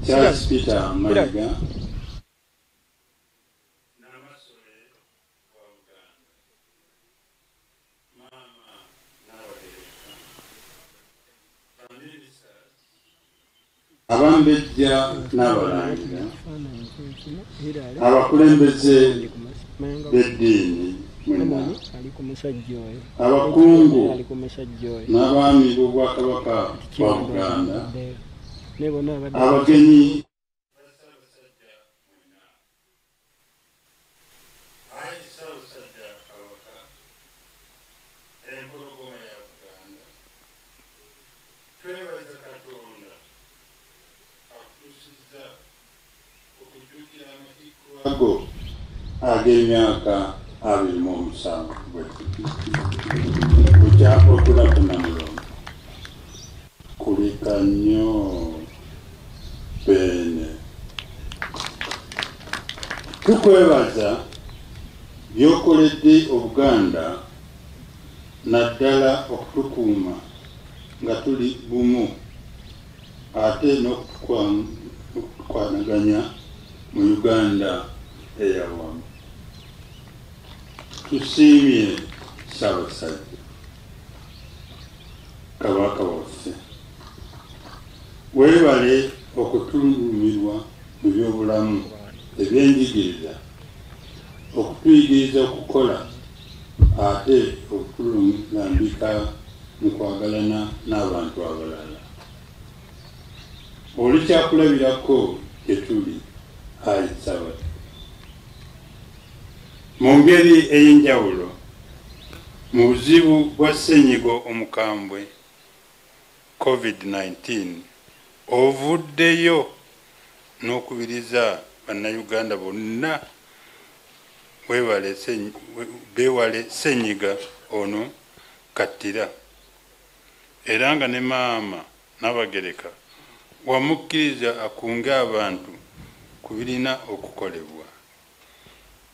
Charles Peter Mayiga abambejja n'abalangira abakulembeze b'eddiini abakungu n'abaami b'obwakabaka bwa Buganda abagenyi ag'emyaka 27 kukyapa okulafuna mulongo kulika nnyo bene tukwebaza byokoledde Obuganda naddala okutukuuma nga tuli bumu ate n'okukwanaganya mu Uganda eyawamu. Tusiimye Ssaabasajja Kabaka waffe, weebale okutulumirwa mu byobulamu ebyenjigiriza, okutuyigiriza okukola ate okutulambika mu kwagalana n'abantu abalala. Olikyakulabirako gye tuli Ayi Ssaabasajja. Mu ngeri ey'enjawulo mu buzibu bwa ssenyiga omukambwe COVID-19 ovuddeyo n'okubiriza bannayuganda bonna beewale ssenyiga ono kattira, era nga ne maama Nabagereka wamukkiriza akunge abantu ku birina okukolebwa.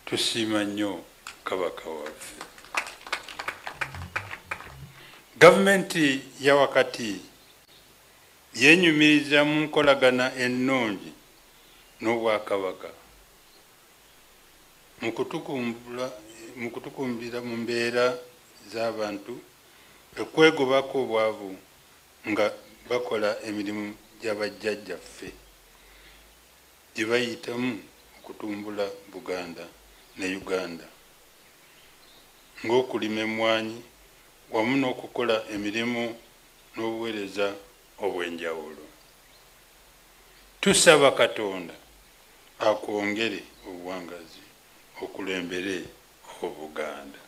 Tusiima nnyo Kabaka waffe. Gavumenti ya wakati yenyumiriza mu nkolagana ennungi n'Obwakabaka mu kutukumbira mu mbeera z'abantu okwegobako obwavu nga bakola emirimu gy'abajjajjaffe gye bayitamu okutumbula Buganda ne Uganda ng'okulima emmwanyi wamu n'okukola emirimu n'obuweereza obw'enjawulo. Tusaba Katonda akwongere obuwangazi okulembere Obuganda.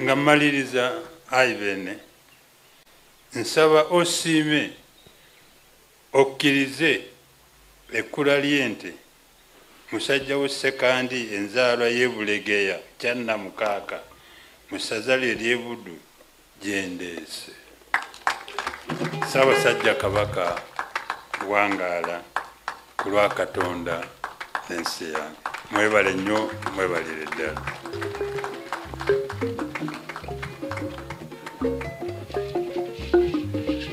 Nga mmaliriza Aibene nsaba osiime okkirize ekkula ly'ente musajja we Sekandi enzaalwa y'Ebulegeya Kyannamukaka mu ssaza lye ery'e Buddu gyendeese. Ssaabasajja Kabaka wangaala ku lwa Katonda n'ensi yange. Mwebale nnyo, mwebalire ddala.